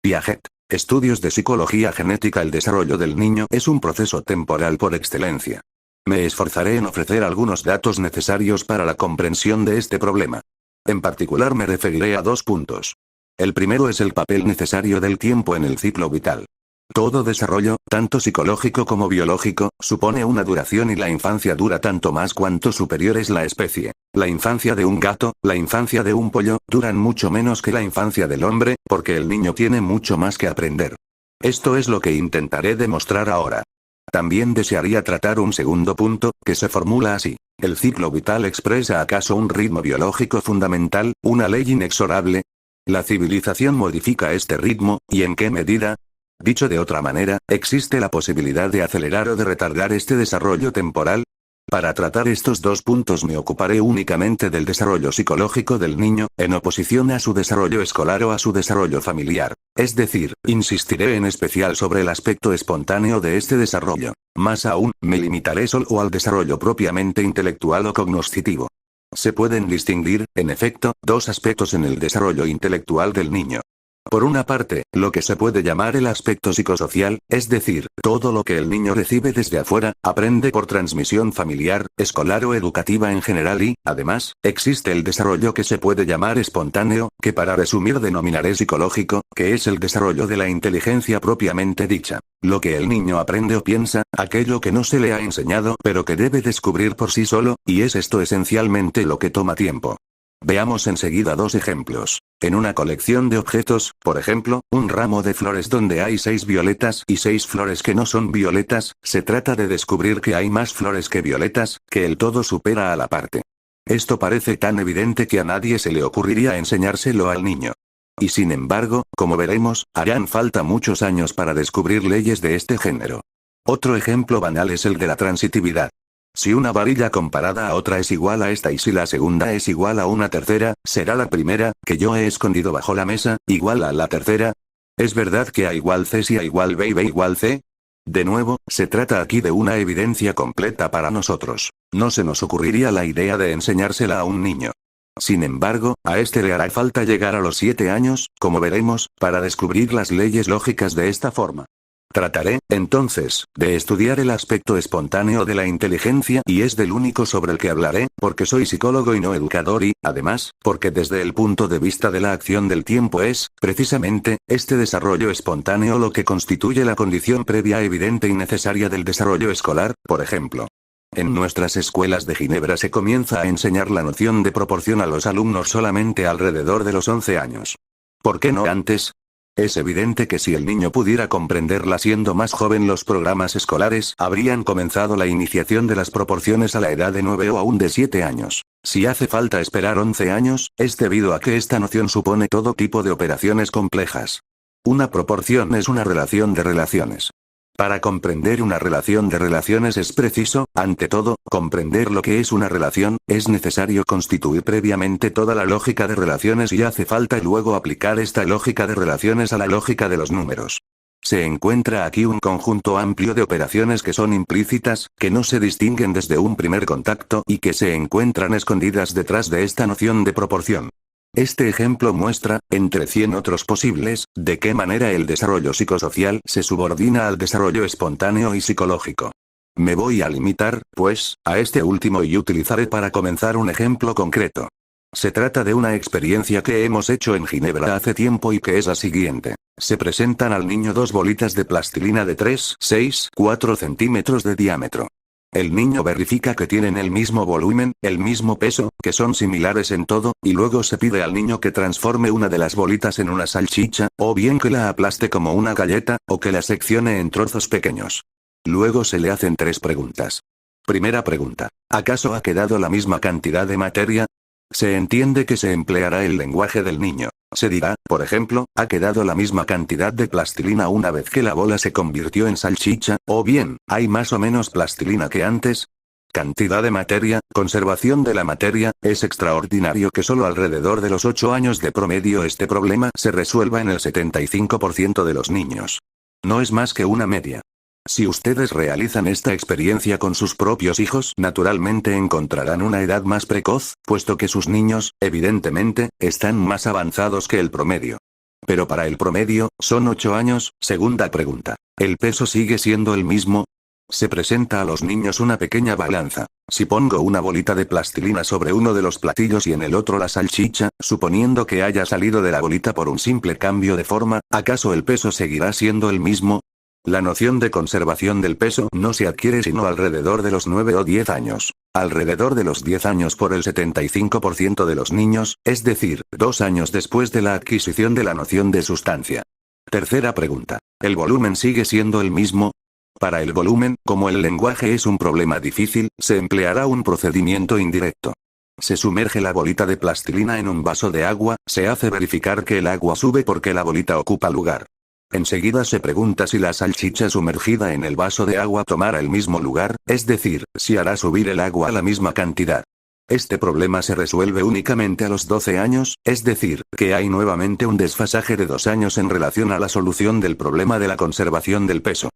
Piaget. Estudios de psicología genética. El desarrollo del niño es un proceso temporal por excelencia. Me esforzaré en ofrecer algunos datos necesarios para la comprensión de este problema. En particular me referiré a 2 puntos. El primero es el papel necesario del tiempo en el ciclo vital. Todo desarrollo, tanto psicológico como biológico, supone una duración y la infancia dura tanto más cuanto superior es la especie. La infancia de un gato, la infancia de un pollo, duran mucho menos que la infancia del hombre, porque el niño tiene mucho más que aprender. Esto es lo que intentaré demostrar ahora. También desearía tratar un segundo punto, que se formula así. ¿El ciclo vital expresa acaso un ritmo biológico fundamental, una ley inexorable? ¿La civilización modifica este ritmo, y en qué medida? Dicho de otra manera, ¿existe la posibilidad de acelerar o de retardar este desarrollo temporal? Para tratar estos 2 puntos me ocuparé únicamente del desarrollo psicológico del niño, en oposición a su desarrollo escolar o a su desarrollo familiar. Es decir, insistiré en especial sobre el aspecto espontáneo de este desarrollo. Más aún, me limitaré solo al desarrollo propiamente intelectual o cognoscitivo. Se pueden distinguir, en efecto, 2 aspectos en el desarrollo intelectual del niño. Por una parte, lo que se puede llamar el aspecto psicosocial, es decir, todo lo que el niño recibe desde afuera, aprende por transmisión familiar, escolar o educativa en general y, además, existe el desarrollo que se puede llamar espontáneo, que para resumir denominaré psicológico, que es el desarrollo de la inteligencia propiamente dicha. Lo que el niño aprende o piensa, aquello que no se le ha enseñado pero que debe descubrir por sí solo, y es esto esencialmente lo que toma tiempo. Veamos enseguida 2 ejemplos. En una colección de objetos, por ejemplo, un ramo de flores donde hay 6 violetas y 6 flores que no son violetas, se trata de descubrir que hay más flores que violetas, que el todo supera a la parte. Esto parece tan evidente que a nadie se le ocurriría enseñárselo al niño. Y sin embargo, como veremos, harán falta muchos años para descubrir leyes de este género. Otro ejemplo banal es el de la transitividad. Si una varilla comparada a otra es igual a esta y si la segunda es igual a una tercera, ¿será la primera, que yo he escondido bajo la mesa, igual a la tercera? ¿Es verdad que A igual C si A igual B y B igual C? De nuevo, se trata aquí de una evidencia completa para nosotros. No se nos ocurriría la idea de enseñársela a un niño. Sin embargo, a este le hará falta llegar a los 7 años, como veremos, para descubrir las leyes lógicas de esta forma. Trataré, entonces, de estudiar el aspecto espontáneo de la inteligencia y es del único sobre el que hablaré, porque soy psicólogo y no educador y, además, porque desde el punto de vista de la acción del tiempo es, precisamente, este desarrollo espontáneo lo que constituye la condición previa evidente y necesaria del desarrollo escolar, por ejemplo. En nuestras escuelas de Ginebra se comienza a enseñar la noción de proporción a los alumnos solamente alrededor de los 11 años. ¿Por qué no antes? Es evidente que si el niño pudiera comprenderla siendo más joven, los programas escolares habrían comenzado la iniciación de las proporciones a la edad de 9 o aún de 7 años. Si hace falta esperar 11 años, es debido a que esta noción supone todo tipo de operaciones complejas. Una proporción es una relación de relaciones. Para comprender una relación de relaciones es preciso, ante todo, comprender lo que es una relación, es necesario constituir previamente toda la lógica de relaciones y hace falta luego aplicar esta lógica de relaciones a la lógica de los números. Se encuentra aquí un conjunto amplio de operaciones que son implícitas, que no se distinguen desde un primer contacto y que se encuentran escondidas detrás de esta noción de proporción. Este ejemplo muestra, entre 100 otros posibles, de qué manera el desarrollo psicosocial se subordina al desarrollo espontáneo y psicológico. Me voy a limitar, pues, a este último y utilizaré para comenzar un ejemplo concreto. Se trata de una experiencia que hemos hecho en Ginebra hace tiempo y que es la siguiente. Se presentan al niño 2 bolitas de plastilina de 3, 6, 4 centímetros de diámetro. El niño verifica que tienen el mismo volumen, el mismo peso, que son similares en todo, y luego se pide al niño que transforme una de las bolitas en una salchicha, o bien que la aplaste como una galleta, o que la seccione en trozos pequeños. Luego se le hacen 3 preguntas. Primera pregunta. ¿Acaso ha quedado la misma cantidad de materia? Se entiende que se empleará el lenguaje del niño. Se dirá, por ejemplo, ha quedado la misma cantidad de plastilina una vez que la bola se convirtió en salchicha, o bien, ¿hay más o menos plastilina que antes? Cantidad de materia, conservación de la materia, es extraordinario que solo alrededor de los 8 años de promedio este problema se resuelva en el 75% de los niños. No es más que una media. Si ustedes realizan esta experiencia con sus propios hijos, naturalmente encontrarán una edad más precoz, puesto que sus niños, evidentemente, están más avanzados que el promedio. Pero para el promedio, son 8 años. Segunda pregunta. ¿El peso sigue siendo el mismo? Se presenta a los niños una pequeña balanza. Si pongo una bolita de plastilina sobre uno de los platillos y en el otro la salchicha, suponiendo que haya salido de la bolita por un simple cambio de forma, ¿acaso el peso seguirá siendo el mismo? La noción de conservación del peso no se adquiere sino alrededor de los 9 o 10 años. Alrededor de los 10 años por el 75% de los niños, es decir, 2 años después de la adquisición de la noción de sustancia. Tercera pregunta. ¿El volumen sigue siendo el mismo? Para el volumen, como el lenguaje es un problema difícil, se empleará un procedimiento indirecto. Se sumerge la bolita de plastilina en un vaso de agua, se hace verificar que el agua sube porque la bolita ocupa lugar. Enseguida se pregunta si la salchicha sumergida en el vaso de agua tomará el mismo lugar, es decir, si hará subir el agua a la misma cantidad. Este problema se resuelve únicamente a los 12 años, es decir, que hay nuevamente un desfasaje de 2 años en relación a la solución del problema de la conservación del peso.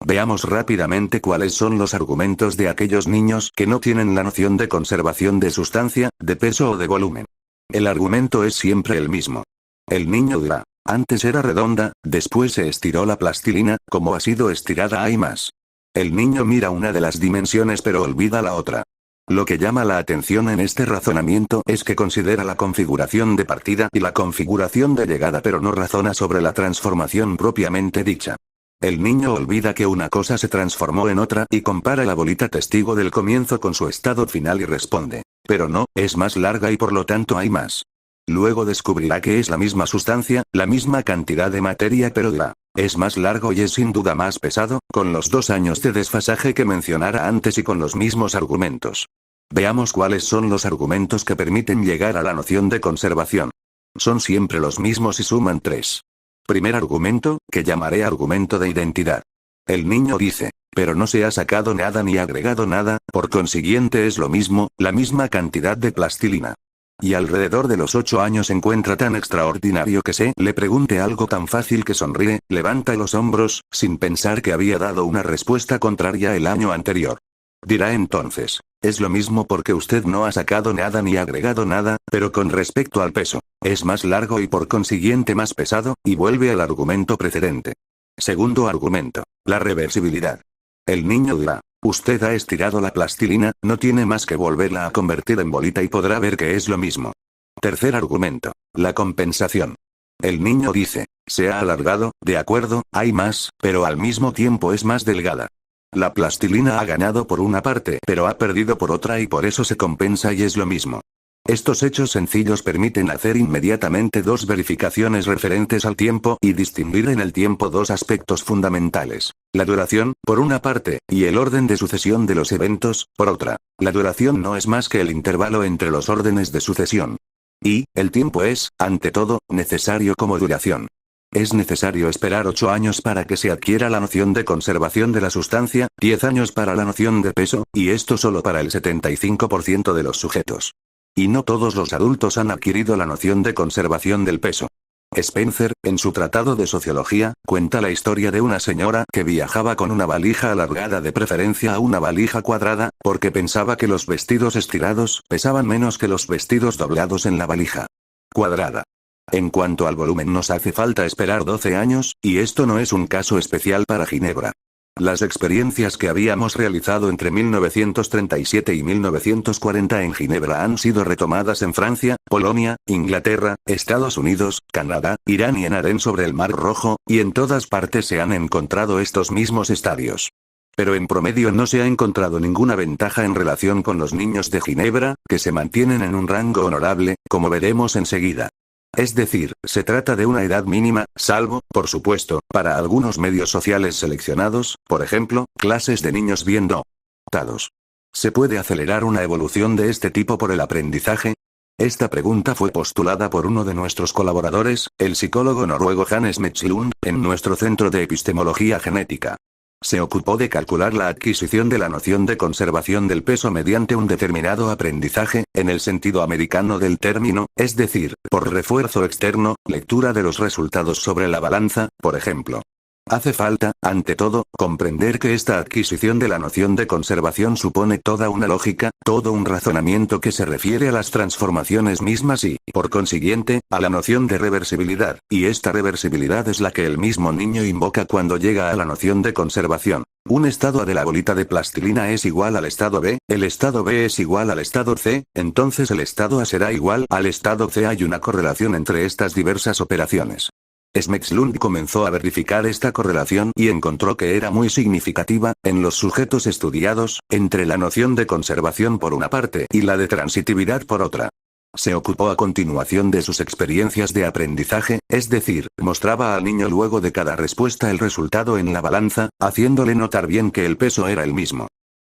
Veamos rápidamente cuáles son los argumentos de aquellos niños que no tienen la noción de conservación de sustancia, de peso o de volumen. El argumento es siempre el mismo. El niño dirá, antes era redonda, después se estiró la plastilina, como ha sido estirada hay más. El niño mira una de las dimensiones pero olvida la otra. Lo que llama la atención en este razonamiento es que considera la configuración de partida y la configuración de llegada pero no razona sobre la transformación propiamente dicha. El niño olvida que una cosa se transformó en otra y compara la bolita testigo del comienzo con su estado final y responde, pero no, es más larga y por lo tanto hay más. Luego descubrirá que es la misma sustancia, la misma cantidad de materia pero dirá, es más largo y es sin duda más pesado, con los 2 años de desfasaje que mencionara antes y con los mismos argumentos. Veamos cuáles son los argumentos que permiten llegar a la noción de conservación. Son siempre los mismos y suman 3. Primer argumento, que llamaré argumento de identidad. El niño dice, pero no se ha sacado nada ni agregado nada, por consiguiente es lo mismo, la misma cantidad de plastilina. Y alrededor de los 8 años encuentra tan extraordinario que se le pregunte algo tan fácil que sonríe, levanta los hombros, sin pensar que había dado una respuesta contraria el año anterior. Dirá entonces, es lo mismo porque usted no ha sacado nada ni agregado nada, pero con respecto al peso, es más largo y por consiguiente más pesado, y vuelve al argumento precedente. Segundo argumento, la reversibilidad. El niño dirá, usted ha estirado la plastilina, no tiene más que volverla a convertir en bolita y podrá ver que es lo mismo. Tercer argumento, la compensación. El niño dice, se ha alargado, de acuerdo, hay más, pero al mismo tiempo es más delgada. La plastilina ha ganado por una parte, pero ha perdido por otra y por eso se compensa y es lo mismo. Estos hechos sencillos permiten hacer inmediatamente 2 verificaciones referentes al tiempo y distinguir en el tiempo 2 aspectos fundamentales. La duración, por una parte, y el orden de sucesión de los eventos, por otra. La duración no es más que el intervalo entre los órdenes de sucesión. Y, el tiempo es, ante todo, necesario como duración. Es necesario esperar 8 años para que se adquiera la noción de conservación de la sustancia, 10 años para la noción de peso, y esto solo para el 75% de los sujetos. Y no todos los adultos han adquirido la noción de conservación del peso. Spencer, en su tratado de sociología, cuenta la historia de una señora que viajaba con una valija alargada de preferencia a una valija cuadrada, porque pensaba que los vestidos estirados pesaban menos que los vestidos doblados en la valija cuadrada. En cuanto al volumen nos hace falta esperar 12 años, y esto no es un caso especial para Ginebra. Las experiencias que habíamos realizado entre 1937 y 1940 en Ginebra han sido retomadas en Francia, Polonia, Inglaterra, Estados Unidos, Canadá, Irán y en Aden sobre el Mar Rojo, y en todas partes se han encontrado estos mismos estadios. Pero en promedio no se ha encontrado ninguna ventaja en relación con los niños de Ginebra, que se mantienen en un rango honorable, como veremos enseguida. Es decir, se trata de una edad mínima, salvo, por supuesto, para algunos medios sociales seleccionados, por ejemplo, clases de niños bien dotados. ¿Se puede acelerar una evolución de este tipo por el aprendizaje? Esta pregunta fue postulada por uno de nuestros colaboradores, el psicólogo noruego Hannes Metslund, en nuestro Centro de Epistemología Genética. Se ocupó de calcular la adquisición de la noción de conservación del peso mediante un determinado aprendizaje, en el sentido americano del término, es decir, por refuerzo externo, lectura de los resultados sobre la balanza, por ejemplo. Hace falta, ante todo, comprender que esta adquisición de la noción de conservación supone toda una lógica, todo un razonamiento que se refiere a las transformaciones mismas y, por consiguiente, a la noción de reversibilidad, y esta reversibilidad es la que el mismo niño invoca cuando llega a la noción de conservación. Un estado A de la bolita de plastilina es igual al estado B, el estado B es igual al estado C, entonces el estado A será igual al estado C. Hay una correlación entre estas diversas operaciones. Schmeck-Slund comenzó a verificar esta correlación y encontró que era muy significativa, en los sujetos estudiados, entre la noción de conservación por una parte y la de transitividad por otra. Se ocupó a continuación de sus experiencias de aprendizaje, es decir, mostraba al niño luego de cada respuesta el resultado en la balanza, haciéndole notar bien que el peso era el mismo.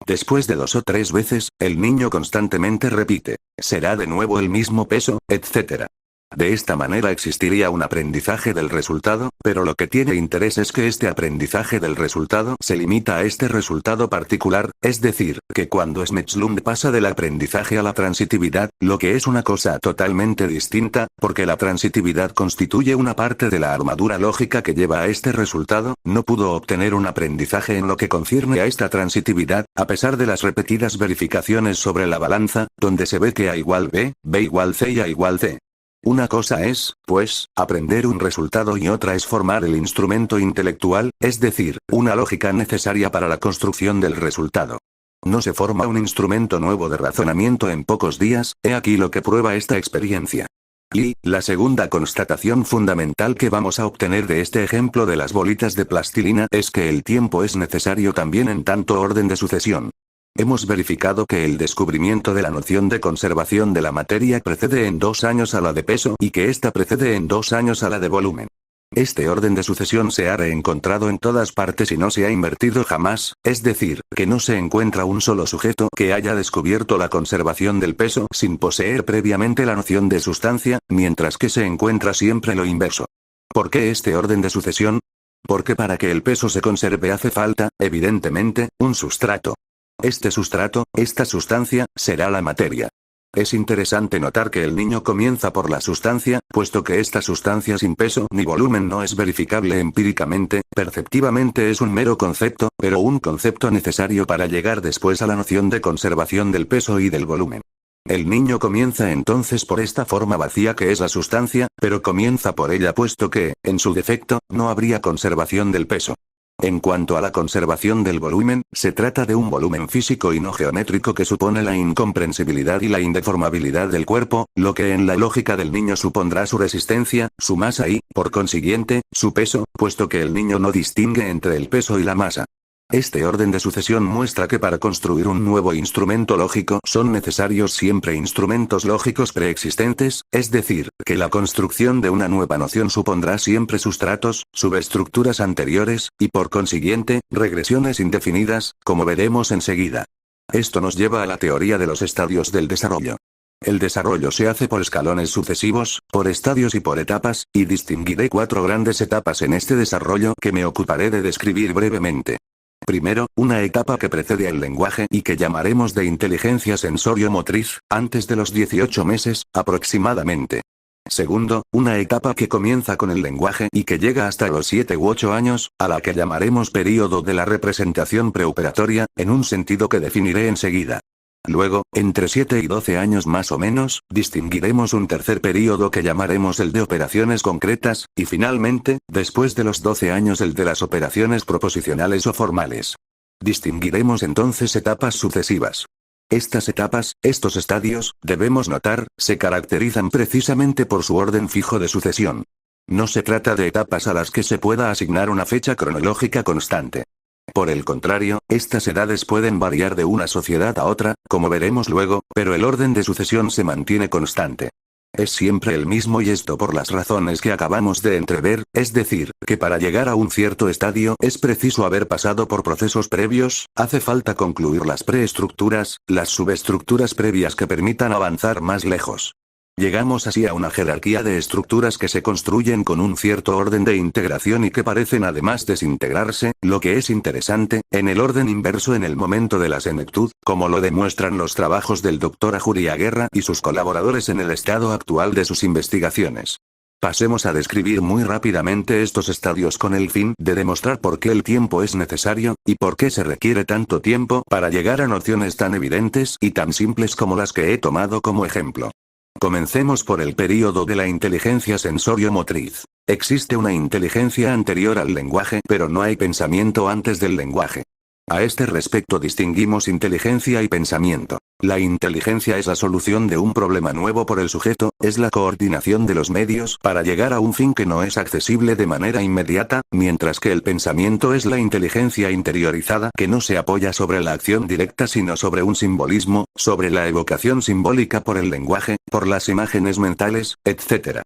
Después de 2 o 3 veces, el niño constantemente repite, ¿será de nuevo el mismo peso?, etc. De esta manera existiría un aprendizaje del resultado, pero lo que tiene interés es que este aprendizaje del resultado se limita a este resultado particular, es decir, que cuando Schmeck-Slund pasa del aprendizaje a la transitividad, lo que es una cosa totalmente distinta, porque la transitividad constituye una parte de la armadura lógica que lleva a este resultado, no pudo obtener un aprendizaje en lo que concierne a esta transitividad, a pesar de las repetidas verificaciones sobre la balanza, donde se ve que A igual B, B igual C y A igual C. Una cosa es, pues, aprender un resultado y otra es formar el instrumento intelectual, es decir, una lógica necesaria para la construcción del resultado. No se forma un instrumento nuevo de razonamiento en pocos días, he aquí lo que prueba esta experiencia. Y, la segunda constatación fundamental que vamos a obtener de este ejemplo de las bolitas de plastilina es que el tiempo es necesario también en tanto orden de sucesión. Hemos verificado que el descubrimiento de la noción de conservación de la materia precede en 2 años a la de peso y que ésta precede en 2 años a la de volumen. Este orden de sucesión se ha reencontrado en todas partes y no se ha invertido jamás, es decir, que no se encuentra un solo sujeto que haya descubierto la conservación del peso sin poseer previamente la noción de sustancia, mientras que se encuentra siempre lo inverso. ¿Por qué este orden de sucesión? Porque para que el peso se conserve hace falta, evidentemente, un sustrato. Este sustrato, esta sustancia, será la materia. Es interesante notar que el niño comienza por la sustancia, puesto que esta sustancia sin peso ni volumen no es verificable empíricamente, perceptivamente es un mero concepto, pero un concepto necesario para llegar después a la noción de conservación del peso y del volumen. El niño comienza entonces por esta forma vacía que es la sustancia, pero comienza por ella puesto que, en su defecto, no habría conservación del peso. En cuanto a la conservación del volumen, se trata de un volumen físico y no geométrico que supone la incomprensibilidad y la indeformabilidad del cuerpo, lo que en la lógica del niño supondrá su resistencia, su masa y, por consiguiente, su peso, puesto que el niño no distingue entre el peso y la masa. Este orden de sucesión muestra que para construir un nuevo instrumento lógico son necesarios siempre instrumentos lógicos preexistentes, es decir, que la construcción de una nueva noción supondrá siempre sustratos, subestructuras anteriores, y por consiguiente, regresiones indefinidas, como veremos enseguida. Esto nos lleva a la teoría de los estadios del desarrollo. El desarrollo se hace por escalones sucesivos, por estadios y por etapas, y distinguiré 4 grandes etapas en este desarrollo que me ocuparé de describir brevemente. Primero, una etapa que precede al lenguaje y que llamaremos de inteligencia sensorio-motriz, antes de los 18 meses, aproximadamente. Segundo, una etapa que comienza con el lenguaje y que llega hasta los 7 u 8 años, a la que llamaremos período de la representación preoperatoria, en un sentido que definiré enseguida. Luego, entre 7 y 12 años más o menos, distinguiremos un tercer período que llamaremos el de operaciones concretas, y finalmente, después de los 12 años el de las operaciones proposicionales o formales. Distinguiremos entonces etapas sucesivas. Estas etapas, estos estadios, debemos notar, se caracterizan precisamente por su orden fijo de sucesión. No se trata de etapas a las que se pueda asignar una fecha cronológica constante. Por el contrario, estas edades pueden variar de una sociedad a otra, como veremos luego, pero el orden de sucesión se mantiene constante. Es siempre el mismo y esto por las razones que acabamos de entrever, es decir, que para llegar a un cierto estadio es preciso haber pasado por procesos previos, hace falta concluir las preestructuras, las subestructuras previas que permitan avanzar más lejos. Llegamos así a una jerarquía de estructuras que se construyen con un cierto orden de integración y que parecen además desintegrarse, lo que es interesante, en el orden inverso en el momento de la senectud, como lo demuestran los trabajos del Dr. Ajuriaguerra y sus colaboradores en el estado actual de sus investigaciones. Pasemos a describir muy rápidamente estos estadios con el fin de demostrar por qué el tiempo es necesario, y por qué se requiere tanto tiempo para llegar a nociones tan evidentes y tan simples como las que he tomado como ejemplo. Comencemos por el período de la inteligencia sensorio-motriz. Existe una inteligencia anterior al lenguaje, pero no hay pensamiento antes del lenguaje. A este respecto distinguimos inteligencia y pensamiento. La inteligencia es la solución de un problema nuevo por el sujeto, es la coordinación de los medios para llegar a un fin que no es accesible de manera inmediata, mientras que el pensamiento es la inteligencia interiorizada que no se apoya sobre la acción directa sino sobre un simbolismo, sobre la evocación simbólica por el lenguaje, por las imágenes mentales, etc.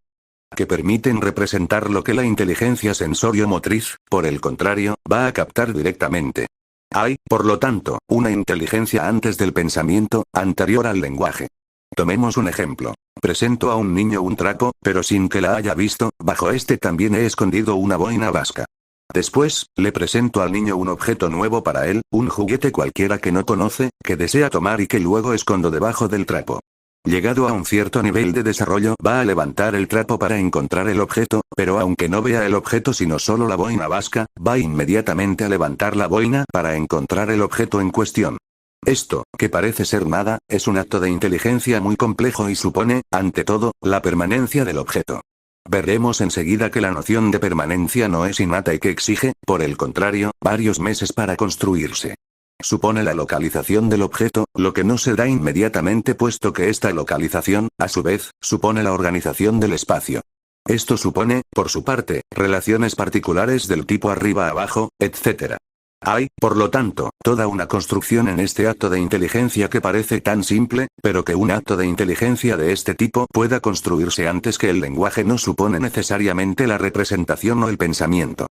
que permiten representar lo que la inteligencia sensorio-motriz, por el contrario, va a captar directamente. Hay, por lo tanto, una inteligencia antes del pensamiento, anterior al lenguaje. Tomemos un ejemplo. Presento a un niño un trapo, pero sin que la haya visto, bajo este también he escondido una boina vasca. Después, le presento al niño un objeto nuevo para él, un juguete cualquiera que no conoce, que desea tomar y que luego escondo debajo del trapo. Llegado a un cierto nivel de desarrollo, va a levantar el trapo para encontrar el objeto, pero aunque no vea el objeto sino solo la boina vasca, va inmediatamente a levantar la boina para encontrar el objeto en cuestión. Esto, que parece ser nada, es un acto de inteligencia muy complejo y supone, ante todo, la permanencia del objeto. Veremos enseguida que la noción de permanencia no es innata y que exige, por el contrario, varios meses para construirse. Supone la localización del objeto, lo que no se da inmediatamente puesto que esta localización, a su vez, supone la organización del espacio. Esto supone, por su parte, relaciones particulares del tipo arriba-abajo, etc. Hay, por lo tanto, toda una construcción en este acto de inteligencia que parece tan simple, pero que un acto de inteligencia de este tipo pueda construirse antes que el lenguaje no supone necesariamente la representación o el pensamiento.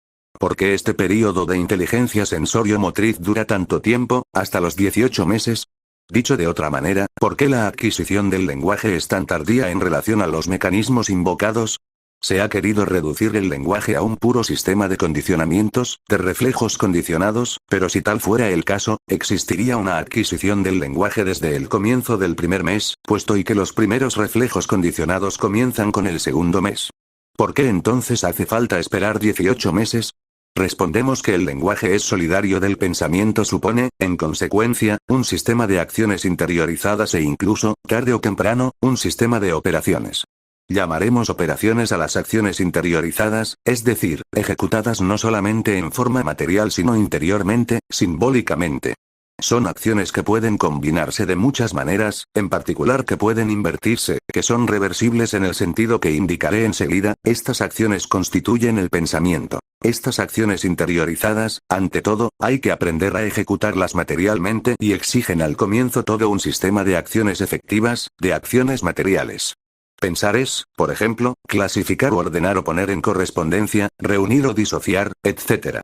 ¿Por qué este período de inteligencia sensorio-motriz dura tanto tiempo, hasta los 18 meses? Dicho de otra manera, ¿por qué la adquisición del lenguaje es tan tardía en relación a los mecanismos invocados? Se ha querido reducir el lenguaje a un puro sistema de condicionamientos, de reflejos condicionados, pero si tal fuera el caso, existiría una adquisición del lenguaje desde el comienzo del primer mes, puesto y que los primeros reflejos condicionados comienzan con el segundo mes. ¿Por qué entonces hace falta esperar 18 meses? Respondemos que el lenguaje es solidario del pensamiento supone, en consecuencia, un sistema de acciones interiorizadas e incluso, tarde o temprano, un sistema de operaciones. Llamaremos operaciones a las acciones interiorizadas, es decir, ejecutadas no solamente en forma material sino interiormente, simbólicamente. Son acciones que pueden combinarse de muchas maneras, en particular que pueden invertirse, que son reversibles en el sentido que indicaré enseguida. Estas acciones constituyen el pensamiento. Estas acciones interiorizadas, ante todo, hay que aprender a ejecutarlas materialmente y exigen al comienzo todo un sistema de acciones efectivas, de acciones materiales. Pensar es, por ejemplo, clasificar o ordenar o poner en correspondencia, reunir o disociar, etc.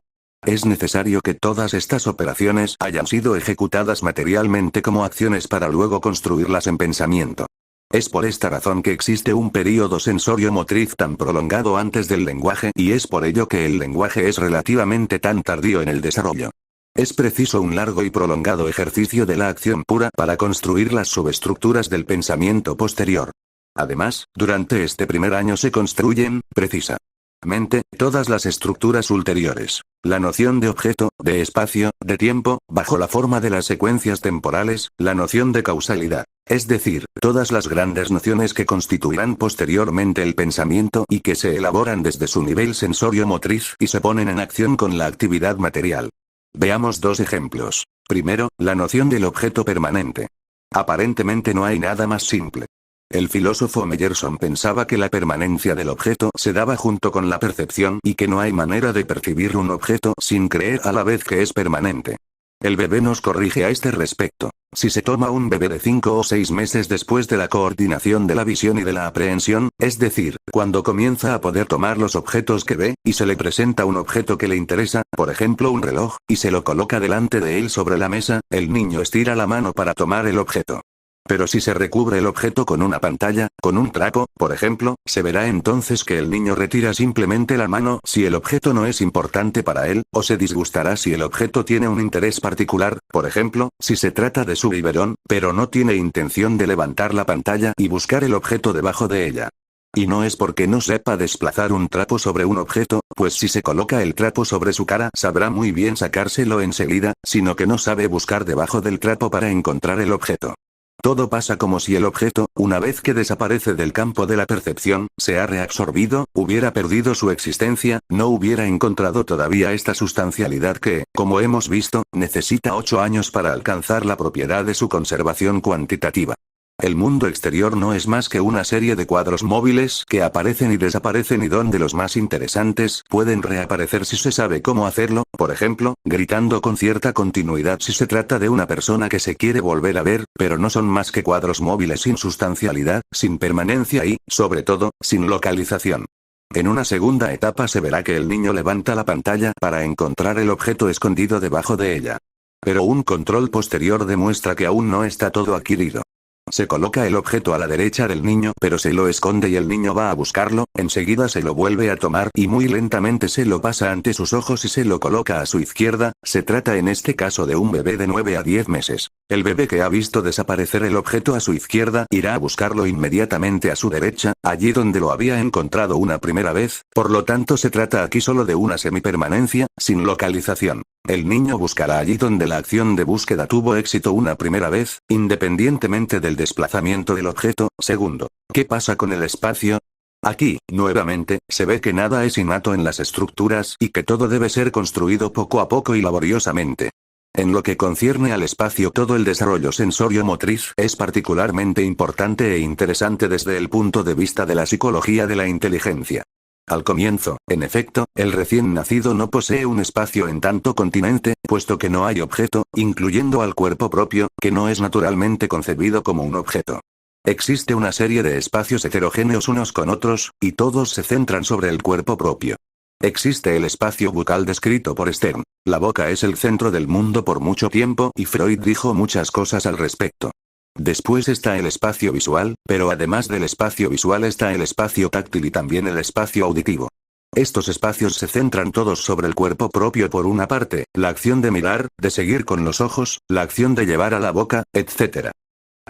Es necesario que todas estas operaciones hayan sido ejecutadas materialmente como acciones para luego construirlas en pensamiento. Es por esta razón que existe un período sensorio-motriz tan prolongado antes del lenguaje y es por ello que el lenguaje es relativamente tan tardío en el desarrollo. Es preciso un largo y prolongado ejercicio de la acción pura para construir las subestructuras del pensamiento posterior. Además, durante este primer año se construyen, precisamente, todas las estructuras ulteriores. La noción de objeto, de espacio, de tiempo, bajo la forma de las secuencias temporales, la noción de causalidad. Es decir, todas las grandes nociones que constituirán posteriormente el pensamiento y que se elaboran desde su nivel sensorio-motriz y se ponen en acción con la actividad material. Veamos dos ejemplos. Primero, la noción del objeto permanente. Aparentemente no hay nada más simple. El filósofo Meyerson pensaba que la permanencia del objeto se daba junto con la percepción y que no hay manera de percibir un objeto sin creer a la vez que es permanente. El bebé nos corrige a este respecto. Si se toma un bebé de 5 o 6 meses después de la coordinación de la visión y de la aprehensión, es decir, cuando comienza a poder tomar los objetos que ve, y se le presenta un objeto que le interesa, por ejemplo un reloj, y se lo coloca delante de él sobre la mesa, el niño estira la mano para tomar el objeto. Pero si se recubre el objeto con una pantalla, con un trapo, por ejemplo, se verá entonces que el niño retira simplemente la mano si el objeto no es importante para él, o se disgustará si el objeto tiene un interés particular, por ejemplo, si se trata de su biberón, pero no tiene intención de levantar la pantalla y buscar el objeto debajo de ella. Y no es porque no sepa desplazar un trapo sobre un objeto, pues si se coloca el trapo sobre su cara sabrá muy bien sacárselo enseguida, sino que no sabe buscar debajo del trapo para encontrar el objeto. Todo pasa como si el objeto, una vez que desaparece del campo de la percepción, se ha reabsorbido, hubiera perdido su existencia, no hubiera encontrado todavía esta sustancialidad que, como hemos visto, necesita 8 años para alcanzar la propiedad de su conservación cuantitativa. El mundo exterior no es más que una serie de cuadros móviles que aparecen y desaparecen y donde los más interesantes pueden reaparecer si se sabe cómo hacerlo, por ejemplo, gritando con cierta continuidad si se trata de una persona que se quiere volver a ver, pero no son más que cuadros móviles sin sustancialidad, sin permanencia y, sobre todo, sin localización. En una segunda etapa se verá que el niño levanta la pantalla para encontrar el objeto escondido debajo de ella. Pero un control posterior demuestra que aún no está todo adquirido. Se coloca el objeto a la derecha del niño, pero se lo esconde y el niño va a buscarlo, enseguida se lo vuelve a tomar y muy lentamente se lo pasa ante sus ojos y se lo coloca a su izquierda. Se trata en este caso de un bebé de 9 a 10 meses. El bebé que ha visto desaparecer el objeto a su izquierda irá a buscarlo inmediatamente a su derecha, allí donde lo había encontrado una primera vez, por lo tanto se trata aquí solo de una semipermanencia, sin localización. El niño buscará allí donde la acción de búsqueda tuvo éxito una primera vez, independientemente del desplazamiento del objeto. Segundo, ¿qué pasa con el espacio? Aquí, nuevamente, se ve que nada es innato en las estructuras y que todo debe ser construido poco a poco y laboriosamente. En lo que concierne al espacio, todo el desarrollo sensorio-motriz es particularmente importante e interesante desde el punto de vista de la psicología de la inteligencia. Al comienzo, en efecto, el recién nacido no posee un espacio en tanto continente, puesto que no hay objeto, incluyendo al cuerpo propio, que no es naturalmente concebido como un objeto. Existe una serie de espacios heterogéneos unos con otros, y todos se centran sobre el cuerpo propio. Existe el espacio bucal descrito por Stern. La boca es el centro del mundo por mucho tiempo y Freud dijo muchas cosas al respecto. Después está el espacio visual, pero además del espacio visual está el espacio táctil y también el espacio auditivo. Estos espacios se centran todos sobre el cuerpo propio por una parte, la acción de mirar, de seguir con los ojos, la acción de llevar a la boca, etc.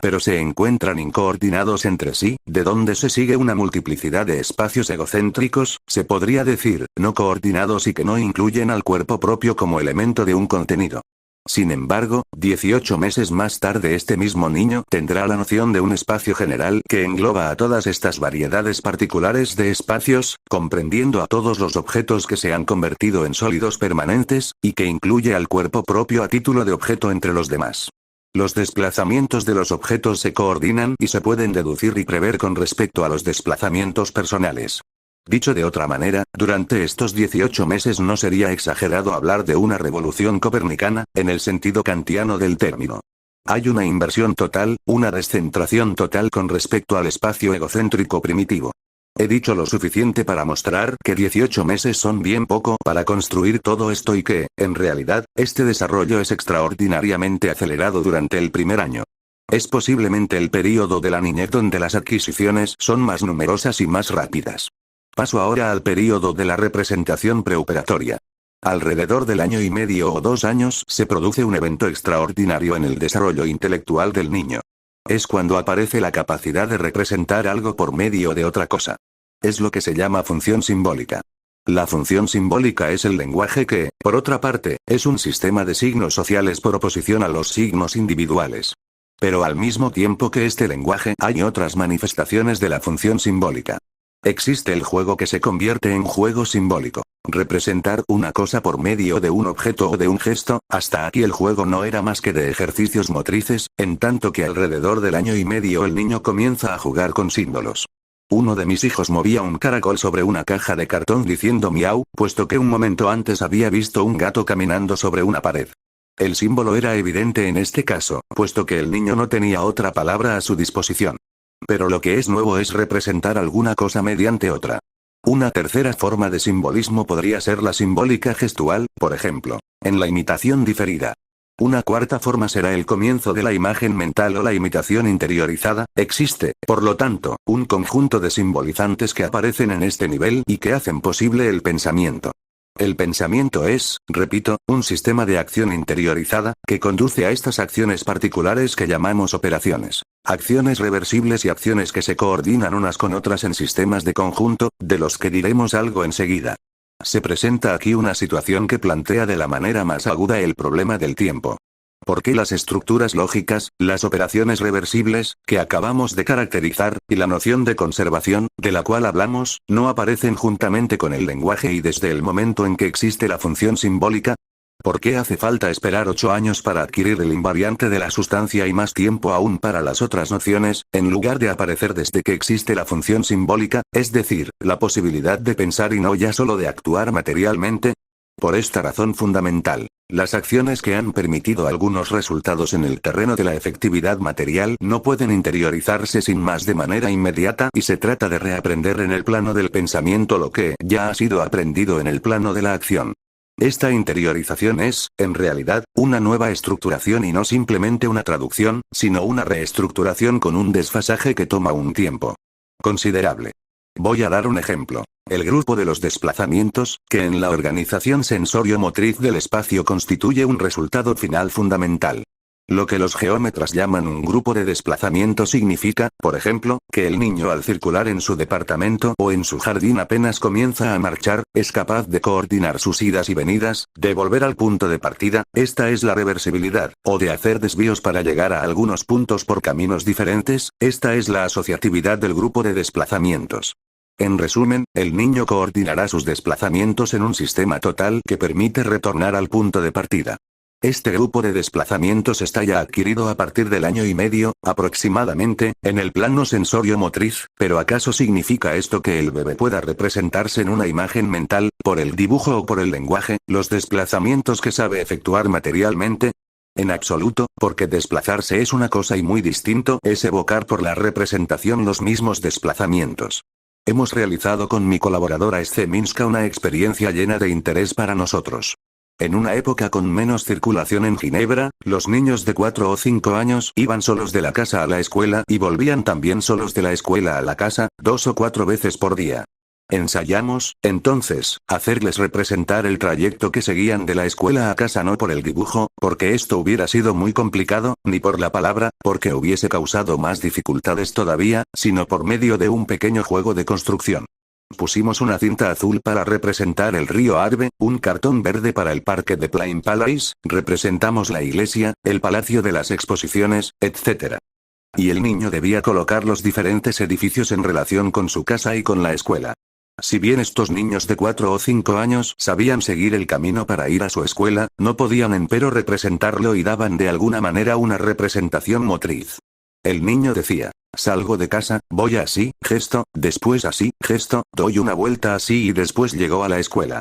Pero se encuentran incoordinados entre sí, de donde se sigue una multiplicidad de espacios egocéntricos, se podría decir, no coordinados y que no incluyen al cuerpo propio como elemento de un contenido. Sin embargo, 18 meses más tarde este mismo niño tendrá la noción de un espacio general que engloba a todas estas variedades particulares de espacios, comprendiendo a todos los objetos que se han convertido en sólidos permanentes, y que incluye al cuerpo propio a título de objeto entre los demás. Los desplazamientos de los objetos se coordinan y se pueden deducir y prever con respecto a los desplazamientos personales. Dicho de otra manera, durante estos 18 meses no sería exagerado hablar de una revolución copernicana, en el sentido kantiano del término. Hay una inversión total, una descentración total con respecto al espacio egocéntrico primitivo. He dicho lo suficiente para mostrar que 18 meses son bien poco para construir todo esto y que, en realidad, este desarrollo es extraordinariamente acelerado durante el primer año. Es posiblemente el período de la niñez donde las adquisiciones son más numerosas y más rápidas. Paso ahora al período de la representación preoperatoria. Alrededor del año y medio o 2 años se produce un evento extraordinario en el desarrollo intelectual del niño. Es cuando aparece la capacidad de representar algo por medio de otra cosa. Es lo que se llama función simbólica. La función simbólica es el lenguaje que, por otra parte, es un sistema de signos sociales por oposición a los signos individuales. Pero al mismo tiempo que este lenguaje, hay otras manifestaciones de la función simbólica. Existe el juego que se convierte en juego simbólico. Representar una cosa por medio de un objeto o de un gesto, hasta aquí el juego no era más que de ejercicios motrices, en tanto que alrededor del año y medio el niño comienza a jugar con símbolos. Uno de mis hijos movía un caracol sobre una caja de cartón diciendo miau, puesto que un momento antes había visto un gato caminando sobre una pared. El símbolo era evidente en este caso, puesto que el niño no tenía otra palabra a su disposición. Pero lo que es nuevo es representar alguna cosa mediante otra. Una tercera forma de simbolismo podría ser la simbólica gestual, por ejemplo, en la imitación diferida. Una cuarta forma será el comienzo de la imagen mental o la imitación interiorizada. Existe, por lo tanto, un conjunto de simbolizantes que aparecen en este nivel y que hacen posible el pensamiento. El pensamiento es, repito, un sistema de acción interiorizada, que conduce a estas acciones particulares que llamamos operaciones. Acciones reversibles y acciones que se coordinan unas con otras en sistemas de conjunto, de los que diremos algo enseguida. Se presenta aquí una situación que plantea de la manera más aguda el problema del tiempo. ¿Por qué las estructuras lógicas, las operaciones reversibles, que acabamos de caracterizar, y la noción de conservación, de la cual hablamos, no aparecen juntamente con el lenguaje y desde el momento en que existe la función simbólica? ¿Por qué hace falta esperar 8 años para adquirir el invariante de la sustancia y más tiempo aún para las otras nociones, en lugar de aparecer desde que existe la función simbólica, es decir, la posibilidad de pensar y no ya solo de actuar materialmente? Por esta razón fundamental, las acciones que han permitido algunos resultados en el terreno de la efectividad material no pueden interiorizarse sin más de manera inmediata y se trata de reaprender en el plano del pensamiento lo que ya ha sido aprendido en el plano de la acción. Esta interiorización es, en realidad, una nueva estructuración y no simplemente una traducción, sino una reestructuración con un desfasaje que toma un tiempo considerable. Voy a dar un ejemplo. El grupo de los desplazamientos, que en la organización sensorio-motriz del espacio constituye un resultado final fundamental. Lo que los geómetras llaman un grupo de desplazamiento significa, por ejemplo, que el niño al circular en su departamento o en su jardín apenas comienza a marchar, es capaz de coordinar sus idas y venidas, de volver al punto de partida, esta es la reversibilidad, o de hacer desvíos para llegar a algunos puntos por caminos diferentes, esta es la asociatividad del grupo de desplazamientos. En resumen, el niño coordinará sus desplazamientos en un sistema total que permite retornar al punto de partida. Este grupo de desplazamientos está ya adquirido a partir del año y medio, aproximadamente, en el plano sensorio-motriz, pero ¿acaso significa esto que el bebé pueda representarse en una imagen mental, por el dibujo o por el lenguaje, los desplazamientos que sabe efectuar materialmente? En absoluto, porque desplazarse es una cosa y muy distinto es evocar por la representación los mismos desplazamientos. Hemos realizado con mi colaboradora Esceminska una experiencia llena de interés para nosotros. En una época con menos circulación en Ginebra, los niños de 4 o 5 años iban solos de la casa a la escuela y volvían también solos de la escuela a la casa, 2 o 4 veces por día. Ensayamos, entonces, hacerles representar el trayecto que seguían de la escuela a casa no por el dibujo, porque esto hubiera sido muy complicado, ni por la palabra, porque hubiese causado más dificultades todavía, sino por medio de un pequeño juego de construcción. Pusimos una cinta azul para representar el río Arve, un cartón verde para el parque de Plain Palace, representamos la iglesia, el palacio de las exposiciones, etc. Y el niño debía colocar los diferentes edificios en relación con su casa y con la escuela. Si bien estos niños de 4 o 5 años sabían seguir el camino para ir a su escuela, no podían empero representarlo y daban de alguna manera una representación motriz. El niño decía, salgo de casa, voy así, gesto, después así, gesto, doy una vuelta así y después llego a la escuela.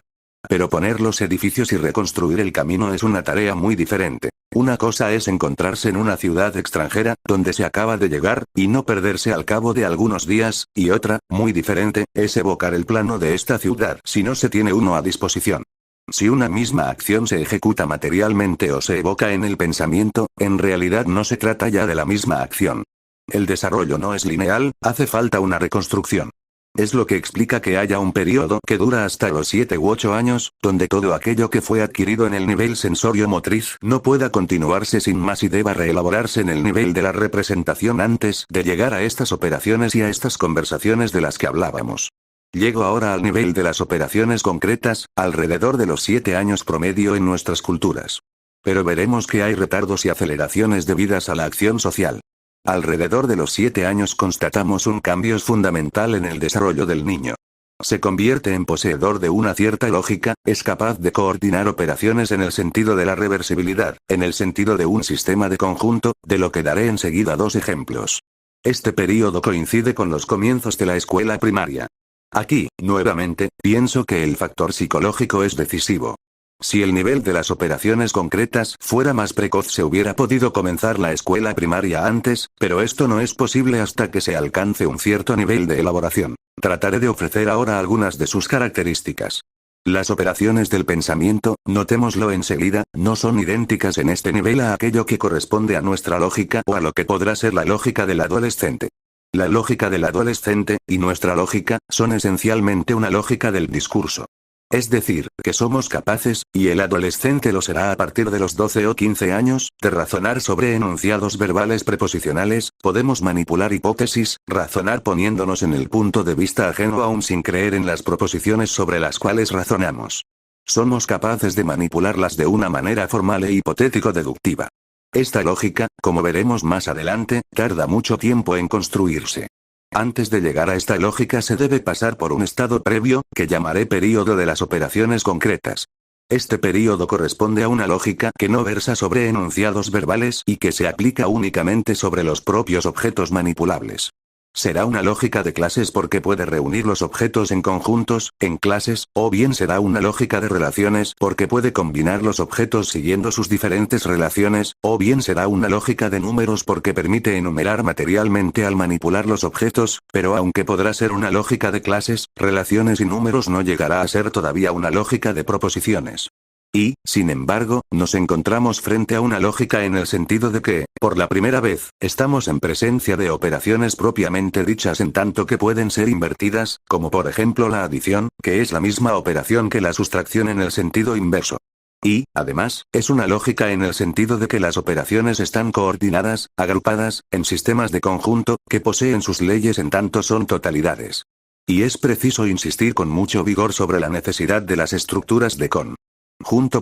Pero poner los edificios y reconstruir el camino es una tarea muy diferente. Una cosa es encontrarse en una ciudad extranjera, donde se acaba de llegar, y no perderse al cabo de algunos días, y otra, muy diferente, es evocar el plano de esta ciudad si no se tiene uno a disposición. Si una misma acción se ejecuta materialmente o se evoca en el pensamiento, en realidad no se trata ya de la misma acción. El desarrollo no es lineal, hace falta una reconstrucción. Es lo que explica que haya un periodo que dura hasta los 7 u 8 años, donde todo aquello que fue adquirido en el nivel sensorio-motriz no pueda continuarse sin más y deba reelaborarse en el nivel de la representación antes de llegar a estas operaciones y a estas conversaciones de las que hablábamos. Llego ahora al nivel de las operaciones concretas, alrededor de los 7 años promedio en nuestras culturas. Pero veremos que hay retardos y aceleraciones debidas a la acción social. Alrededor de los 7 años constatamos un cambio fundamental en el desarrollo del niño. Se convierte en poseedor de una cierta lógica, es capaz de coordinar operaciones en el sentido de la reversibilidad, en el sentido de un sistema de conjunto, de lo que daré enseguida 2 ejemplos. Este período coincide con los comienzos de la escuela primaria. Aquí, nuevamente, pienso que el factor psicológico es decisivo. Si el nivel de las operaciones concretas fuera más precoz se hubiera podido comenzar la escuela primaria antes, pero esto no es posible hasta que se alcance un cierto nivel de elaboración. Trataré de ofrecer ahora algunas de sus características. Las operaciones del pensamiento, notémoslo enseguida, no son idénticas en este nivel a aquello que corresponde a nuestra lógica o a lo que podrá ser la lógica del adolescente. La lógica del adolescente, y nuestra lógica, son esencialmente una lógica del discurso. Es decir, que somos capaces, y el adolescente lo será a partir de los 12 o 15 años, de razonar sobre enunciados verbales preposicionales, podemos manipular hipótesis, razonar poniéndonos en el punto de vista ajeno aún sin creer en las proposiciones sobre las cuales razonamos. Somos capaces de manipularlas de una manera formal e hipotético-deductiva. Esta lógica, como veremos más adelante, tarda mucho tiempo en construirse. Antes de llegar a esta lógica se debe pasar por un estado previo, que llamaré período de las operaciones concretas. Este período corresponde a una lógica que no versa sobre enunciados verbales y que se aplica únicamente sobre los propios objetos manipulables. Será una lógica de clases porque puede reunir los objetos en conjuntos, en clases, o bien será una lógica de relaciones porque puede combinar los objetos siguiendo sus diferentes relaciones, o bien será una lógica de números porque permite enumerar materialmente al manipular los objetos, pero aunque podrá ser una lógica de clases, relaciones y números no llegará a ser todavía una lógica de proposiciones. Y, sin embargo, nos encontramos frente a una lógica en el sentido de que, por la primera vez, estamos en presencia de operaciones propiamente dichas en tanto que pueden ser invertidas, como por ejemplo la adición, que es la misma operación que la sustracción en el sentido inverso. Y, además, es una lógica en el sentido de que las operaciones están coordinadas, agrupadas, en sistemas de conjunto, que poseen sus leyes en tanto son totalidades. Y es preciso insistir con mucho vigor sobre la necesidad de las estructuras de conjunto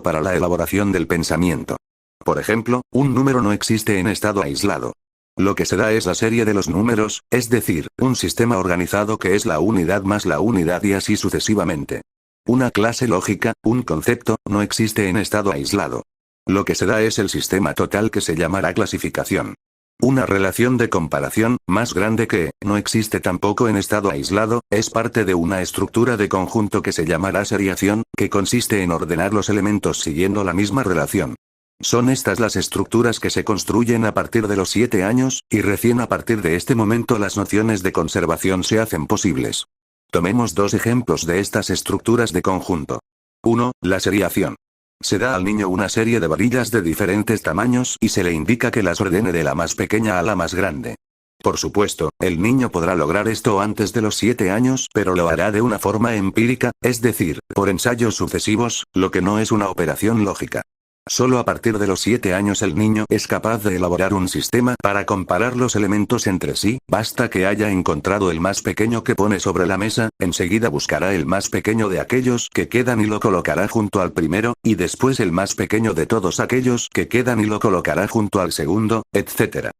para la elaboración del pensamiento. Por ejemplo, un número no existe en estado aislado. Lo que se da es la serie de los números, es decir, un sistema organizado que es la unidad más la unidad y así sucesivamente. Una clase lógica, un concepto, no existe en estado aislado. Lo que se da es el sistema total que se llamará clasificación. Una relación de comparación, más grande que, no existe tampoco en estado aislado, es parte de una estructura de conjunto que se llamará seriación, que consiste en ordenar los elementos siguiendo la misma relación. Son estas las estructuras que se construyen a partir de los 7 años, y recién a partir de este momento las nociones de conservación se hacen posibles. Tomemos dos ejemplos de estas estructuras de conjunto. 1. La seriación. Se da al niño una serie de varillas de diferentes tamaños y se le indica que las ordene de la más pequeña a la más grande. Por supuesto, el niño podrá lograr esto antes de los 7 años, pero lo hará de una forma empírica, es decir, por ensayos sucesivos, lo que no es una operación lógica. Solo a partir de los 7 años el niño es capaz de elaborar un sistema para comparar los elementos entre sí, basta que haya encontrado el más pequeño que pone sobre la mesa, enseguida buscará el más pequeño de aquellos que quedan y lo colocará junto al primero, y después el más pequeño de todos aquellos que quedan y lo colocará junto al segundo, etc.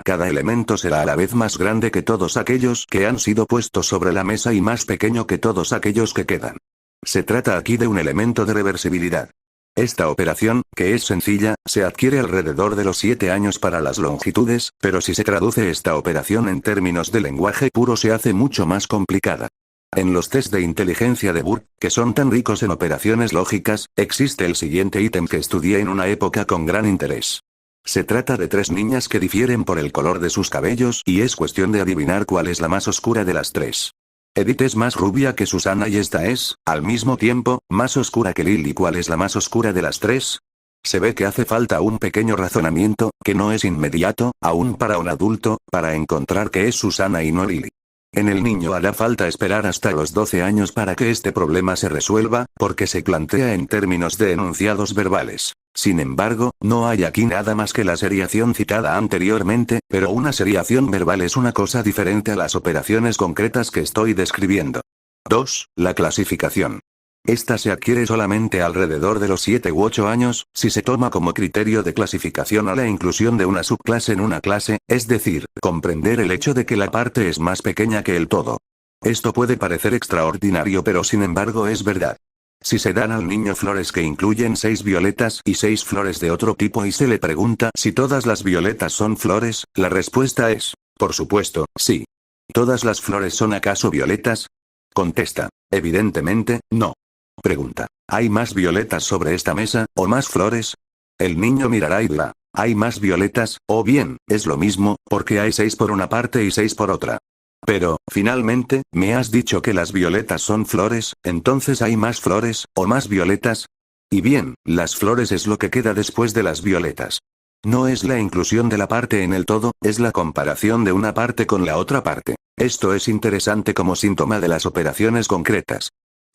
Cada elemento será a la vez más grande que todos aquellos que han sido puestos sobre la mesa y más pequeño que todos aquellos que quedan. Se trata aquí de un elemento de reversibilidad. Esta operación, que es sencilla, se adquiere alrededor de los 7 años para las longitudes, pero si se traduce esta operación en términos de lenguaje puro se hace mucho más complicada. En los test de inteligencia de Burke, que son tan ricos en operaciones lógicas, existe el siguiente ítem que estudié en una época con gran interés. Se trata de 3 niñas que difieren por el color de sus cabellos y es cuestión de adivinar cuál es la más oscura de las 3. Edith es más rubia que Susana y esta es, al mismo tiempo, más oscura que Lily. ¿Cuál es la más oscura de las 3? Se ve que hace falta un pequeño razonamiento, que no es inmediato, aún para un adulto, para encontrar que es Susana y no Lily. En el niño hará falta esperar hasta los 12 años para que este problema se resuelva, porque se plantea en términos de enunciados verbales. Sin embargo, no hay aquí nada más que la seriación citada anteriormente, pero una seriación verbal es una cosa diferente a las operaciones concretas que estoy describiendo. 2. La clasificación. Esta se adquiere solamente alrededor de los 7 u 8 años, si se toma como criterio de clasificación a la inclusión de una subclase en una clase, es decir, comprender el hecho de que la parte es más pequeña que el todo. Esto puede parecer extraordinario, pero sin embargo es verdad. Si se dan al niño flores que incluyen 6 violetas y 6 flores de otro tipo y se le pregunta si todas las violetas son flores, la respuesta es, por supuesto, sí. ¿Todas las flores son acaso violetas? Contesta, evidentemente, no. Pregunta, ¿hay más violetas sobre esta mesa, o más flores? El niño mirará y dirá, ¿hay más violetas? O bien, es lo mismo, porque hay 6 por una parte y 6 por otra. Pero, finalmente, ¿me has dicho que las violetas son flores? Entonces ¿hay más flores, o más violetas? Y bien, las flores es lo que queda después de las violetas. No es la inclusión de la parte en el todo, es la comparación de una parte con la otra parte. Esto es interesante como síntoma de las operaciones concretas.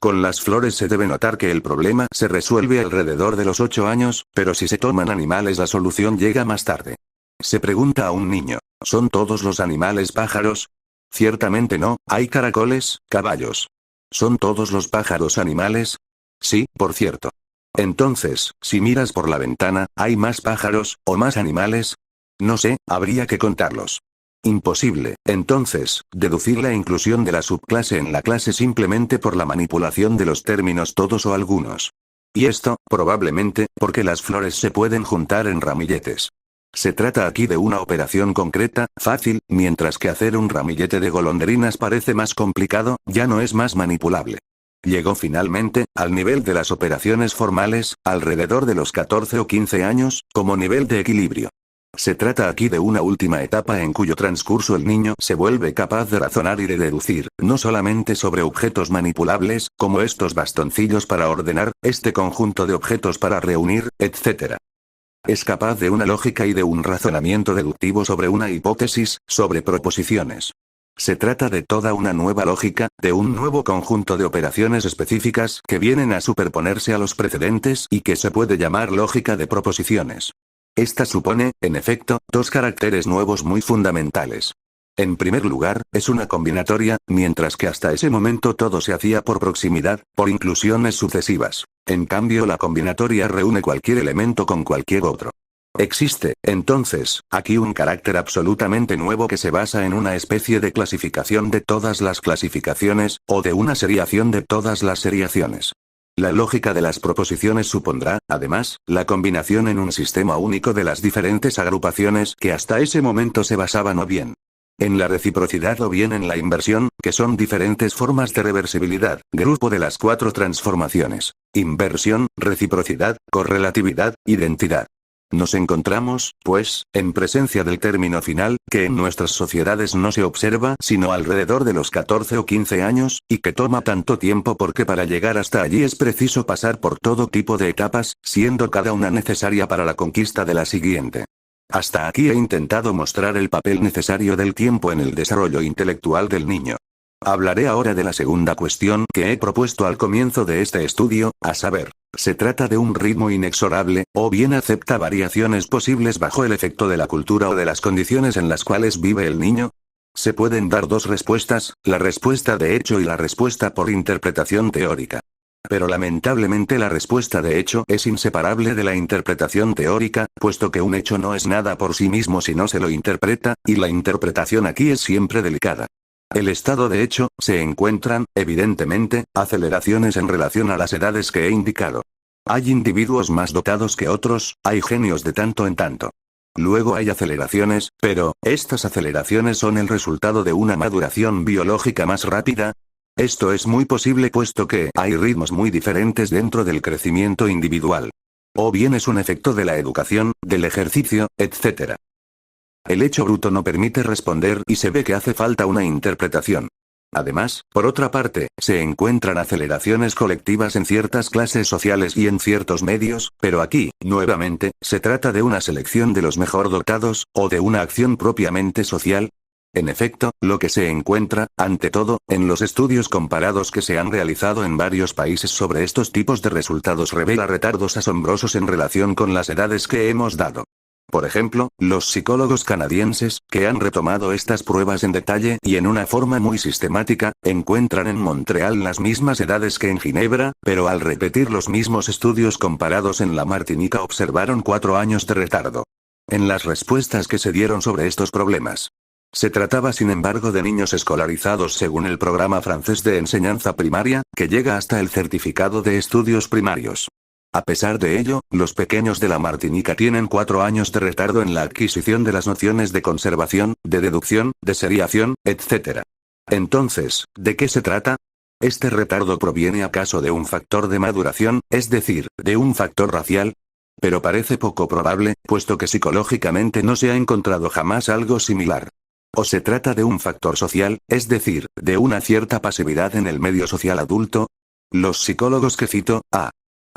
Con las flores se debe notar que el problema se resuelve alrededor de los 8 años, pero si se toman animales la solución llega más tarde. Se pregunta a un niño, ¿son todos los animales pájaros? Ciertamente no, hay caracoles, caballos. ¿Son todos los pájaros animales? Sí, por cierto. Entonces, si miras por la ventana, ¿hay más pájaros, o más animales? No sé, habría que contarlos. Imposible, entonces, deducir la inclusión de la subclase en la clase simplemente por la manipulación de los términos todos o algunos. Y esto, probablemente, porque las flores se pueden juntar en ramilletes. Se trata aquí de una operación concreta, fácil, mientras que hacer un ramillete de golondrinas parece más complicado, ya no es más manipulable. Llegó finalmente, al nivel de las operaciones formales, alrededor de los 14 o 15 años, como nivel de equilibrio. Se trata aquí de una última etapa en cuyo transcurso el niño se vuelve capaz de razonar y de deducir, no solamente sobre objetos manipulables, como estos bastoncillos para ordenar, este conjunto de objetos para reunir, etc. Es capaz de una lógica y de un razonamiento deductivo sobre una hipótesis, sobre proposiciones. Se trata de toda una nueva lógica, de un nuevo conjunto de operaciones específicas que vienen a superponerse a los precedentes y que se puede llamar lógica de proposiciones. Esta supone, en efecto, dos caracteres nuevos muy fundamentales. En primer lugar, es una combinatoria, mientras que hasta ese momento todo se hacía por proximidad, por inclusiones sucesivas. En cambio, la combinatoria reúne cualquier elemento con cualquier otro. Existe, entonces, aquí un carácter absolutamente nuevo que se basa en una especie de clasificación de todas las clasificaciones, o de una seriación de todas las seriaciones. La lógica de las proposiciones supondrá, además, la combinación en un sistema único de las diferentes agrupaciones que hasta ese momento se basaban o bien en la reciprocidad o bien en la inversión, que son diferentes formas de reversibilidad, grupo de las 4 transformaciones: inversión, reciprocidad, correlatividad, identidad. Nos encontramos, pues, en presencia del término final, que en nuestras sociedades no se observa sino alrededor de los 14 o 15 años, y que toma tanto tiempo porque para llegar hasta allí es preciso pasar por todo tipo de etapas, siendo cada una necesaria para la conquista de la siguiente. Hasta aquí he intentado mostrar el papel necesario del tiempo en el desarrollo intelectual del niño. Hablaré ahora de la segunda cuestión que he propuesto al comienzo de este estudio, a saber, ¿se trata de un ritmo inexorable, o bien acepta variaciones posibles bajo el efecto de la cultura o de las condiciones en las cuales vive el niño? Se pueden dar dos respuestas, la respuesta de hecho y la respuesta por interpretación teórica. Pero lamentablemente la respuesta de hecho es inseparable de la interpretación teórica, puesto que un hecho no es nada por sí mismo si no se lo interpreta, y la interpretación aquí es siempre delicada. El estado de hecho, se encuentran, evidentemente, aceleraciones en relación a las edades que he indicado. Hay individuos más dotados que otros, hay genios de tanto en tanto. Luego hay aceleraciones, pero, ¿estas aceleraciones son el resultado de una maduración biológica más rápida? Esto es muy posible puesto que hay ritmos muy diferentes dentro del crecimiento individual. O bien es un efecto de la educación, del ejercicio, etc. El hecho bruto no permite responder y se ve que hace falta una interpretación. Además, por otra parte, se encuentran aceleraciones colectivas en ciertas clases sociales y en ciertos medios, pero aquí, nuevamente, se trata de una selección de los mejor dotados, o de una acción propiamente social. En efecto, lo que se encuentra, ante todo, en los estudios comparados que se han realizado en varios países sobre estos tipos de resultados revela retardos asombrosos en relación con las edades que hemos dado. Por ejemplo, los psicólogos canadienses, que han retomado estas pruebas en detalle y en una forma muy sistemática, encuentran en Montreal las mismas edades que en Ginebra, pero al repetir los mismos estudios comparados en la Martinica observaron 4 años de retardo en las respuestas que se dieron sobre estos problemas. Se trataba sin embargo de niños escolarizados según el programa francés de enseñanza primaria, que llega hasta el certificado de estudios primarios. A pesar de ello, los pequeños de la Martinica tienen 4 años de retardo en la adquisición de las nociones de conservación, de deducción, de seriación, etc. Entonces, ¿de qué se trata? ¿Este retardo proviene acaso de un factor de maduración, es decir, de un factor racial? Pero parece poco probable, puesto que psicológicamente no se ha encontrado jamás algo similar. ¿O se trata de un factor social, es decir, de una cierta pasividad en el medio social adulto? Los psicólogos que cito, A.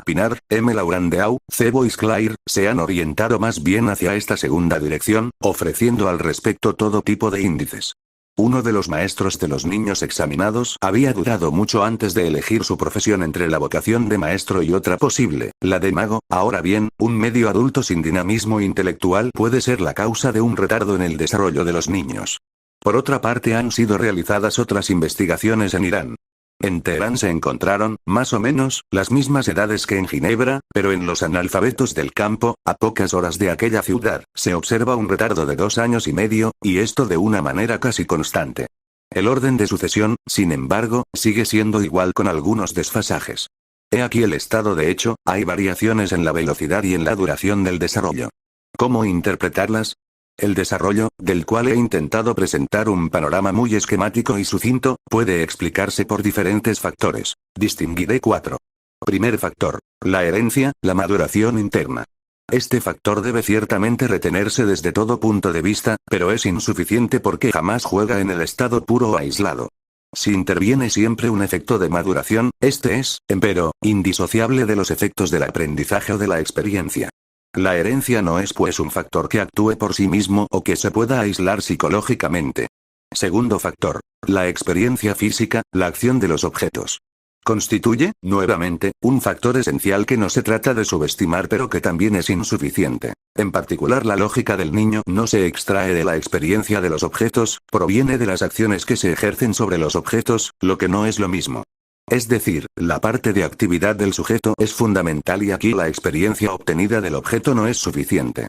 Pinar, M. Laurendeau, C. Boisclair, se han orientado más bien hacia esta segunda dirección, ofreciendo al respecto todo tipo de índices. Uno de los maestros de los niños examinados había dudado mucho antes de elegir su profesión entre la vocación de maestro y otra posible, la de mago. Ahora bien, un medio adulto sin dinamismo intelectual puede ser la causa de un retardo en el desarrollo de los niños. Por otra parte, han sido realizadas otras investigaciones en Irán. En Teherán se encontraron, más o menos, las mismas edades que en Ginebra, pero en los analfabetos del campo, a pocas horas de aquella ciudad, se observa un retardo de 2 años y medio, y esto de una manera casi constante. El orden de sucesión, sin embargo, sigue siendo igual con algunos desfasajes. He aquí el estado de hecho, hay variaciones en la velocidad y en la duración del desarrollo. ¿Cómo interpretarlas? El desarrollo, del cual he intentado presentar un panorama muy esquemático y sucinto, puede explicarse por diferentes factores. Distinguiré 4. Primer factor: la herencia, la maduración interna. Este factor debe ciertamente retenerse desde todo punto de vista, pero es insuficiente porque jamás juega en el estado puro o aislado. Si interviene siempre un efecto de maduración, este es, empero, indisociable de los efectos del aprendizaje o de la experiencia. La herencia no es pues un factor que actúe por sí mismo o que se pueda aislar psicológicamente. Segundo factor: la experiencia física, la acción de los objetos. Constituye, nuevamente, un factor esencial que no se trata de subestimar pero que también es insuficiente. En particular, la lógica del niño no se extrae de la experiencia de los objetos, proviene de las acciones que se ejercen sobre los objetos, lo que no es lo mismo. Es decir, la parte de actividad del sujeto es fundamental y aquí la experiencia obtenida del objeto no es suficiente.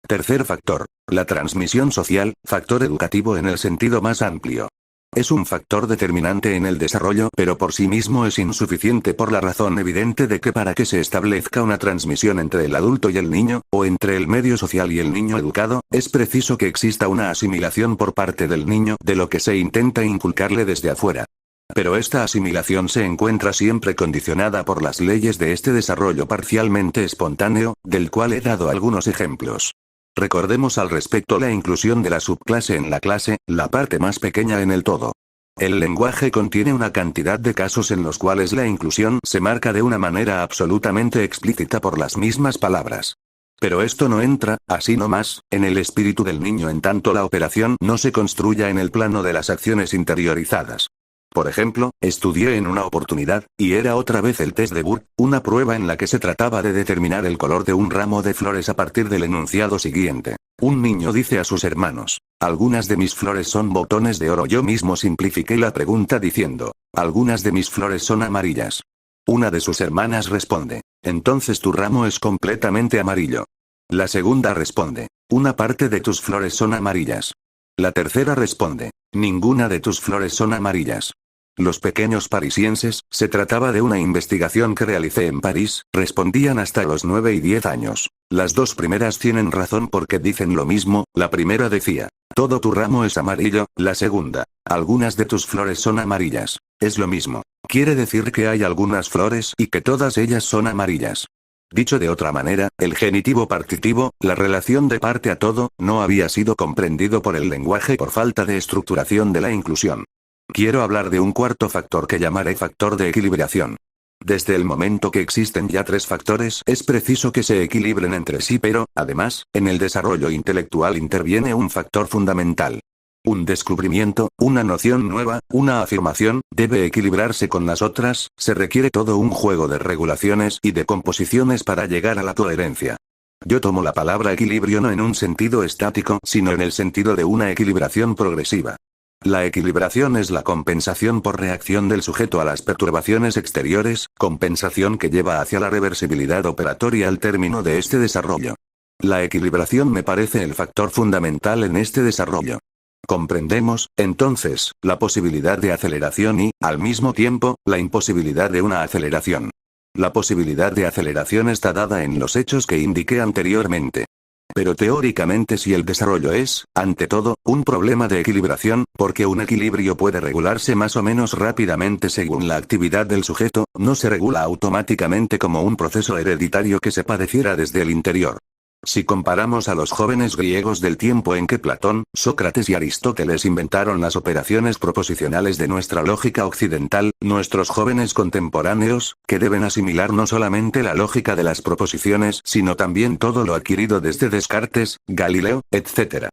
Tercer factor: la transmisión social, factor educativo en el sentido más amplio. Es un factor determinante en el desarrollo, pero por sí mismo es insuficiente por la razón evidente de que para que se establezca una transmisión entre el adulto y el niño, o entre el medio social y el niño educado, es preciso que exista una asimilación por parte del niño de lo que se intenta inculcarle desde afuera. Pero esta asimilación se encuentra siempre condicionada por las leyes de este desarrollo parcialmente espontáneo, del cual he dado algunos ejemplos. Recordemos al respecto la inclusión de la subclase en la clase, la parte más pequeña en el todo. El lenguaje contiene una cantidad de casos en los cuales la inclusión se marca de una manera absolutamente explícita por las mismas palabras. Pero esto no entra, así nomás, en el espíritu del niño en tanto la operación no se construya en el plano de las acciones interiorizadas. Por ejemplo, estudié en una oportunidad, y era otra vez el test de Burke, una prueba en la que se trataba de determinar el color de un ramo de flores a partir del enunciado siguiente. Un niño dice a sus hermanos: algunas de mis flores son botones de oro. Yo mismo simplifiqué la pregunta diciendo: algunas de mis flores son amarillas. Una de sus hermanas responde: entonces tu ramo es completamente amarillo. La segunda responde: una parte de tus flores son amarillas. La tercera responde: ninguna de tus flores son amarillas. Los pequeños parisienses, se trataba de una investigación que realicé en París, respondían hasta los 9 y 10 años. Las dos primeras tienen razón porque dicen lo mismo. La primera decía: todo tu ramo es amarillo. La segunda: algunas de tus flores son amarillas. Es lo mismo. Quiere decir que hay algunas flores y que todas ellas son amarillas. Dicho de otra manera, el genitivo partitivo, la relación de parte a todo, no había sido comprendido por el lenguaje por falta de estructuración de la inclusión. Quiero hablar de un cuarto factor que llamaré factor de equilibración. Desde el momento que existen ya 3 factores, es preciso que se equilibren entre sí, pero, además, en el desarrollo intelectual interviene un factor fundamental. Un descubrimiento, una noción nueva, una afirmación, debe equilibrarse con las otras. Se requiere todo un juego de regulaciones y de composiciones para llegar a la coherencia. Yo tomo la palabra equilibrio no en un sentido estático, sino en el sentido de una equilibración progresiva. La equilibración es la compensación por reacción del sujeto a las perturbaciones exteriores, compensación que lleva hacia la reversibilidad operatoria al término de este desarrollo. La equilibración me parece el factor fundamental en este desarrollo. Comprendemos, entonces, la posibilidad de aceleración y, al mismo tiempo, la imposibilidad de una aceleración. La posibilidad de aceleración está dada en los hechos que indiqué anteriormente. Pero teóricamente si el desarrollo es, ante todo, un problema de equilibración, porque un equilibrio puede regularse más o menos rápidamente según la actividad del sujeto, no se regula automáticamente como un proceso hereditario que se padeciera desde el interior. Si comparamos a los jóvenes griegos del tiempo en que Platón, Sócrates y Aristóteles inventaron las operaciones proposicionales de nuestra lógica occidental, nuestros jóvenes contemporáneos, que deben asimilar no solamente la lógica de las proposiciones, sino también todo lo adquirido desde Descartes, Galileo, etc.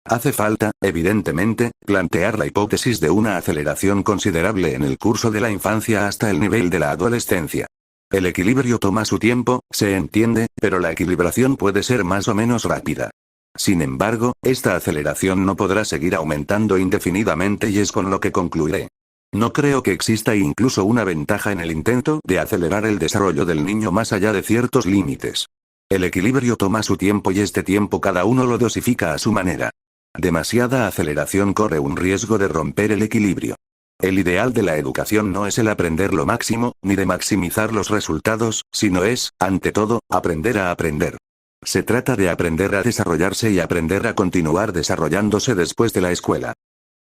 Hace falta, evidentemente, plantear la hipótesis de una aceleración considerable en el curso de la infancia hasta el nivel de la adolescencia. El equilibrio toma su tiempo, se entiende, pero la equilibración puede ser más o menos rápida. Sin embargo, esta aceleración no podrá seguir aumentando indefinidamente y es con lo que concluiré. No creo que exista incluso una ventaja en el intento de acelerar el desarrollo del niño más allá de ciertos límites. El equilibrio toma su tiempo y este tiempo cada uno lo dosifica a su manera. Demasiada aceleración corre un riesgo de romper el equilibrio. El ideal de la educación no es el aprender lo máximo, ni de maximizar los resultados, sino es, ante todo, aprender a aprender. Se trata de aprender a desarrollarse y aprender a continuar desarrollándose después de la escuela.